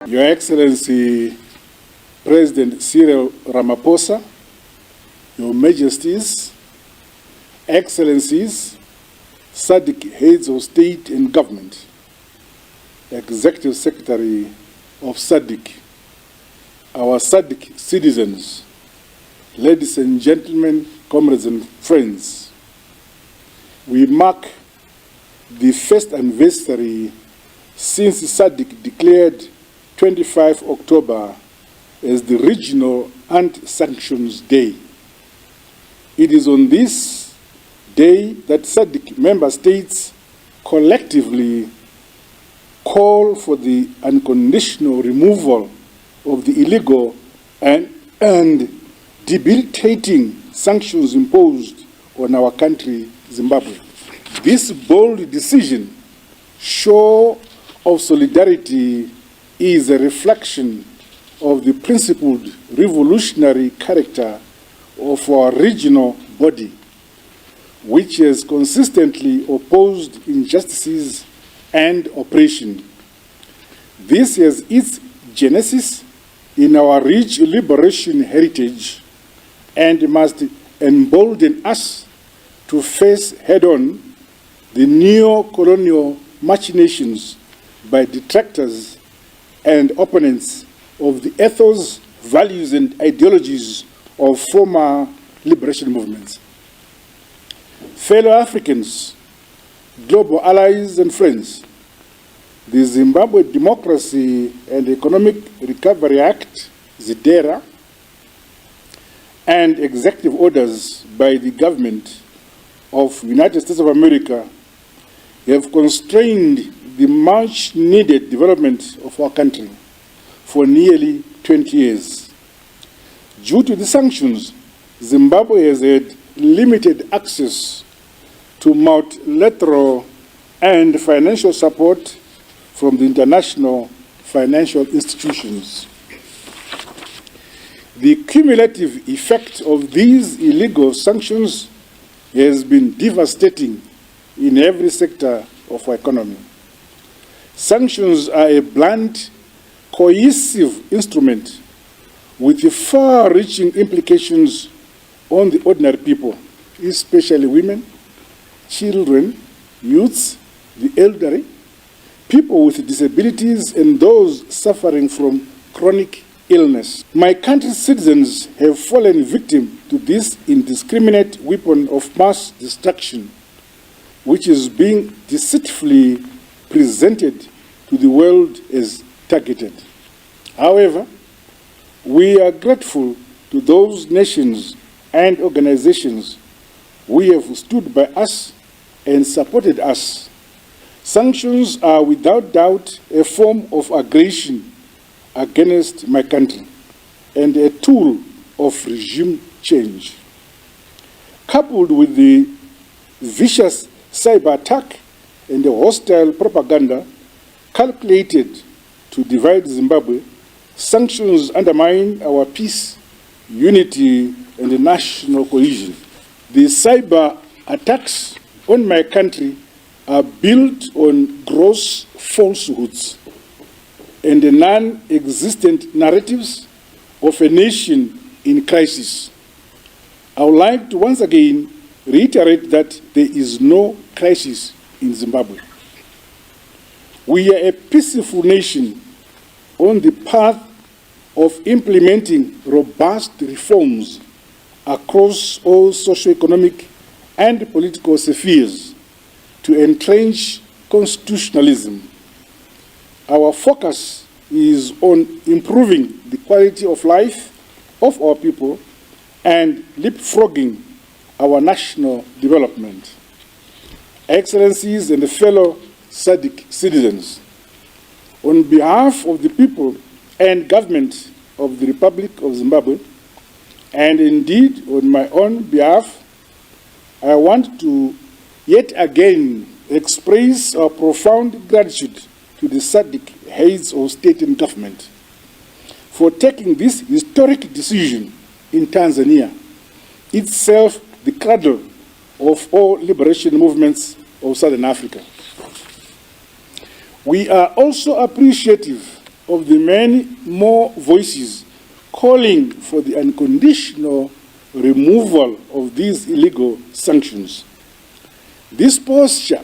Your Excellency President Cyril Ramaphosa, Your Majesties, Excellencies, SADC heads of state and government, Executive Secretary of SADC, our SADC citizens, ladies and gentlemen, comrades and friends, we mark the first anniversary since SADC declared 25 October as the Regional Anti-Sanctions Day. It is on this day that SADC member states collectively call for the unconditional removal of the illegal and debilitating sanctions imposed on our country, Zimbabwe. This bold decision, show of solidarity, is a reflection of the principled revolutionary character of our regional body, which has consistently opposed injustices and oppression. This has its genesis in our rich liberation heritage and must embolden us to face head-on the neo-colonial machinations by detractors and opponents of the ethos, values, and ideologies of former liberation movements. Fellow Africans, global allies and friends, the Zimbabwe Democracy and Economic Recovery Act, ZIDERA, and executive orders by the government of the United States of America have constrained the much-needed development of our country for nearly 20 years. Due to the sanctions, Zimbabwe has had limited access to multilateral and financial support from the international financial institutions. The cumulative effect of these illegal sanctions has been devastating in every sector of our economy. Sanctions are a blunt, cohesive instrument with far-reaching implications on the ordinary people, especially women, children, youths, the elderly, people with disabilities, and those suffering from chronic illness. My country's citizens have fallen victim to this indiscriminate weapon of mass destruction, which is being deceitfully presented to the world as targeted. However, we are grateful to those nations and organizations who have stood by us and supported us. Sanctions are without doubt a form of aggression against my country and a tool of regime change. Coupled with the vicious cyber attack and the hostile propaganda calculated to divide Zimbabwe, sanctions undermine our peace, unity, and national cohesion. The cyber attacks on my country are built on gross falsehoods and the non-existent narratives of a nation in crisis. I would like to once again reiterate that there is no crisis in Zimbabwe. We are a peaceful nation on the path of implementing robust reforms across all socio-economic and political spheres to entrench constitutionalism. Our focus is on improving the quality of life of our people and leapfrogging our national development. Excellencies and fellow SADC citizens, on behalf of the people and government of the Republic of Zimbabwe, and indeed on my own behalf, I want to yet again express our profound gratitude to the SADC heads of state and government for taking this historic decision in Tanzania, itself the cradle of all liberation movements of Southern Africa. We are also appreciative of the many more voices calling for the unconditional removal of these illegal sanctions. This posture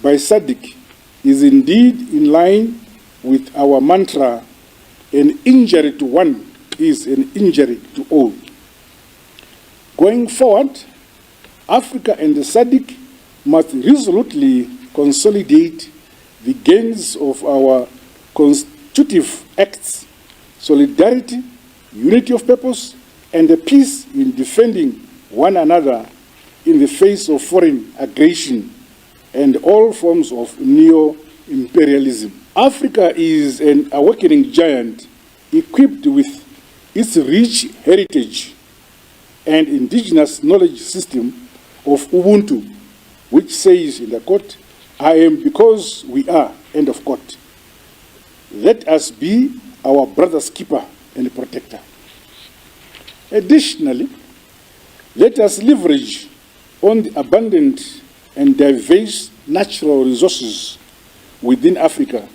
by SADC is indeed in line with our mantra, an injury to one is an injury to all. Going forward, Africa and the SADC must resolutely consolidate the gains of our constitutive acts, solidarity, unity of purpose, and the peace in defending one another in the face of foreign aggression and all forms of neo-imperialism. Africa is an awakening giant equipped with its rich heritage and indigenous knowledge system of Ubuntu, which says in the quote, "I am because we are," end of quote. Let us be our brother's keeper and protector. Additionally, let us leverage on the abundant and diverse natural resources within Africa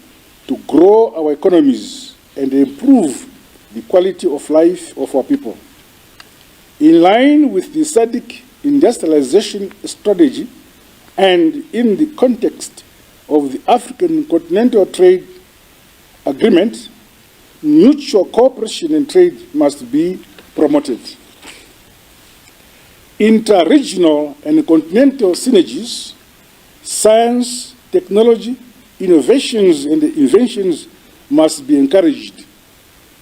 to grow our economies and improve the quality of life of our people. In line with the SADC industrialization strategy and in the context of the African Continental Trade Agreement, mutual cooperation and trade must be promoted. Inter-regional and continental synergies, science, technology, innovations, and inventions must be encouraged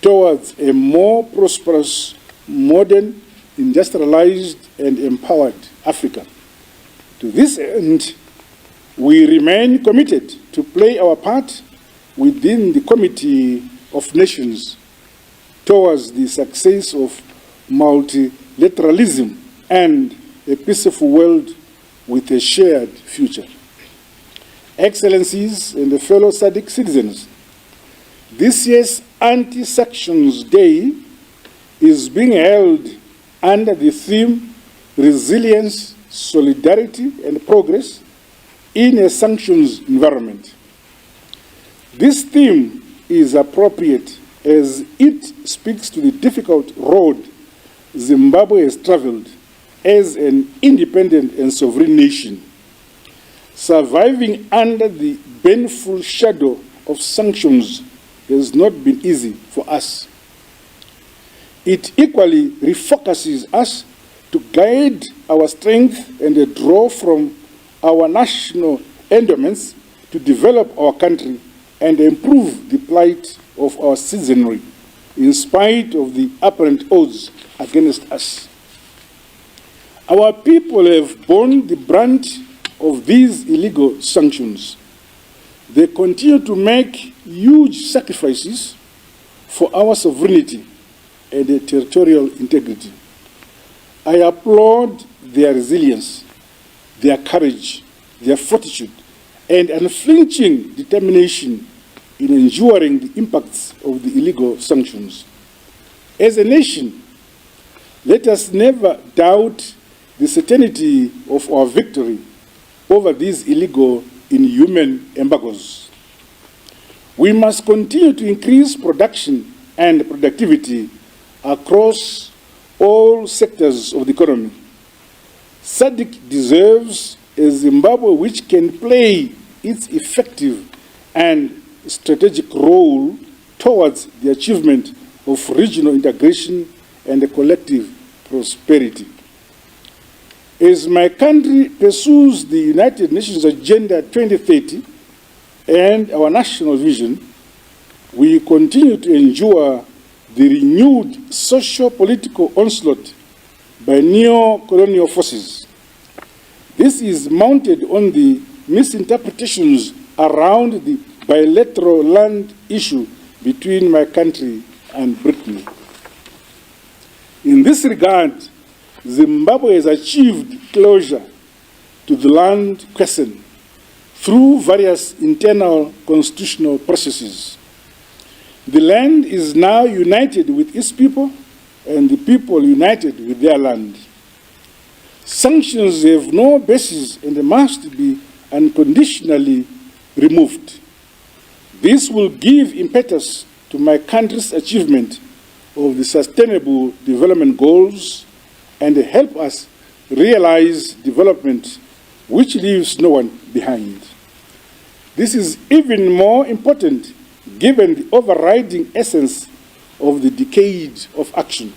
towards a more prosperous, modern, industrialized, and empowered Africa. To this end, we remain committed to play our part within the Committee of Nations towards the success of multilateralism and a peaceful world with a shared future. Excellencies and the fellow SADC citizens, this year's Anti-Sanctions Day is being held under the theme Resilience, Solidarity and Progress in a Sanctions Environment. This theme is appropriate as it speaks to the difficult road Zimbabwe has traveled as an independent and sovereign nation, surviving under the baneful shadow of sanctions has not been easy for us. It equally refocuses us to guide our strength and draw from our national endowments to develop our country and improve the plight of our citizenry, in spite of the apparent odds against us. Our people have borne the brunt of these illegal sanctions. They continue to make huge sacrifices for our sovereignty and territorial integrity. I applaud their resilience, their courage, their fortitude, and unflinching determination in enduring the impacts of the illegal sanctions. As a nation, let us never doubt the certainty of our victory over these illegal, inhuman embargoes. We must continue to increase production and productivity across all sectors of the economy. SADC deserves a Zimbabwe which can play its effective and strategic role towards the achievement of regional integration and collective prosperity. As my country pursues the United Nations Agenda 2030 and our national vision, we continue to endure the renewed socio-political onslaught by neo-colonial forces. This is mounted on the misinterpretations around the bilateral land issue between my country and Britain. In this regard, Zimbabwe has achieved closure to the land question through various internal constitutional processes. The land is now united with its people, and the people united with their land. Sanctions have no basis and must be unconditionally removed. This will give impetus to my country's achievement of the Sustainable Development Goals and help us realize development which leaves no one behind. This is even more important given the overriding essence of the decade of action.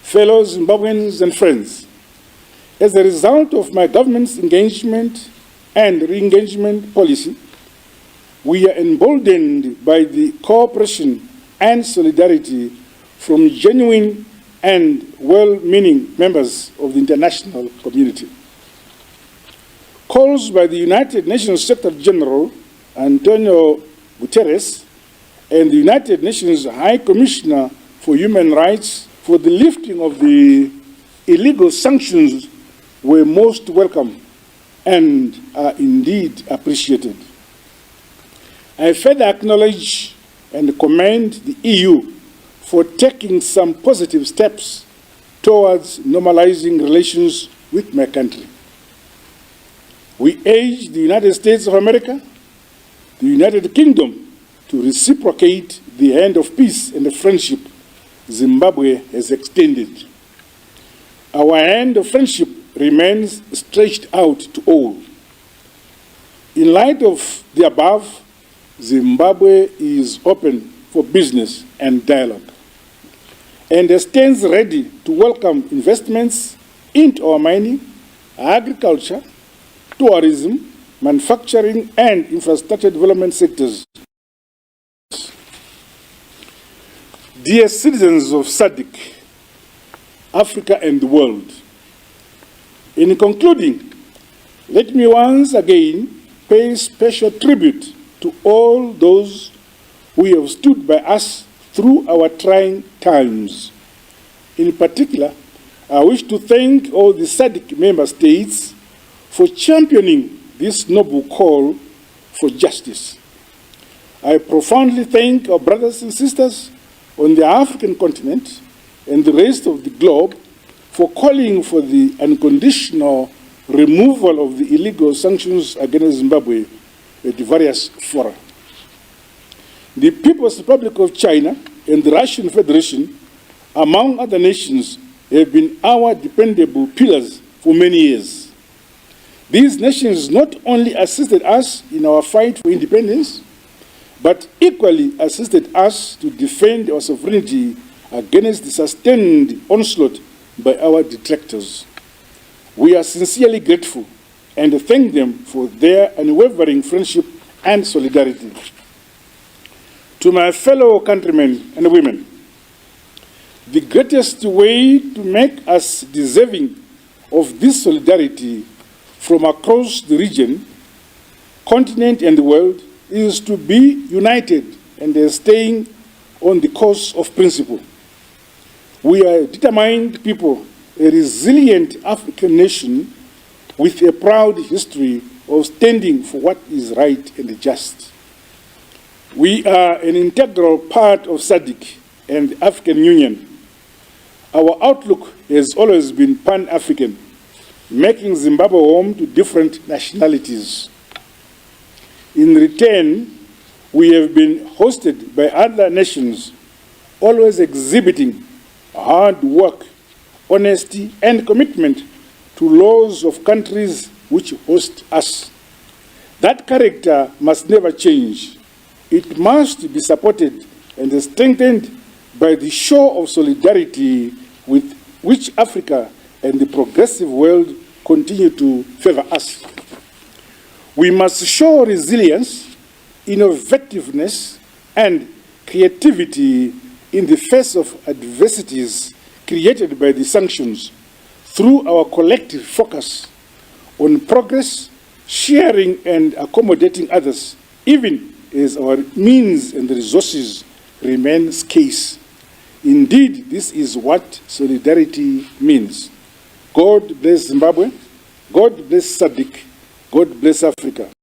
Fellow Zimbabweans and friends, as a result of my government's engagement and re-engagement policy, we are emboldened by the cooperation and solidarity from genuine and well-meaning members of the international community. Calls by the United Nations Secretary General Antonio Guterres and the United Nations High Commissioner for Human Rights for the lifting of the illegal sanctions were most welcome and are indeed appreciated. I further acknowledge and commend the EU for taking some positive steps towards normalizing relations with my country. We urge the United States of America, the United Kingdom, to reciprocate the hand of peace and friendship Zimbabwe has extended. Our hand of friendship remains stretched out to all. In light of the above, Zimbabwe is open for business and dialogue and stands ready to welcome investments into our mining, agriculture, tourism, manufacturing, and infrastructure development sectors. Dear citizens of SADC, Africa and the world, in concluding, let me once again pay special tribute to all those who have stood by us through our trying times. In particular, I wish to thank all the SADC member states for championing this noble call for justice. I profoundly thank our brothers and sisters on the African continent and the rest of the globe for calling for the unconditional removal of the illegal sanctions against Zimbabwe at various fora. The People's Republic of China and the Russian Federation, among other nations, have been our dependable pillars for many years. These nations not only assisted us in our fight for independence, but equally assisted us to defend our sovereignty against the sustained onslaught by our detractors. We are sincerely grateful and thank them for their unwavering friendship and solidarity. To my fellow countrymen and women, the greatest way to make us deserving of this solidarity from across the region, continent, and the world is to be united and staying on the course of principle. We are a determined people, a resilient African nation with a proud history of standing for what is right and just. We are an integral part of SADC and the African Union. Our outlook has always been Pan-African, making Zimbabwe home to different nationalities. In return, we have been hosted by other nations, always exhibiting hard work, honesty, and commitment to laws of countries which host us. That character must never change. It must be supported and strengthened by the show of solidarity with which Africa and the progressive world continue to favor us. We must show resilience, innovativeness, and creativity in the face of adversities created by the sanctions through our collective focus on progress, sharing, and accommodating others, even as our means and resources remain scarce. Indeed, this is what solidarity means. God bless Zimbabwe. God bless SADC. God bless Africa.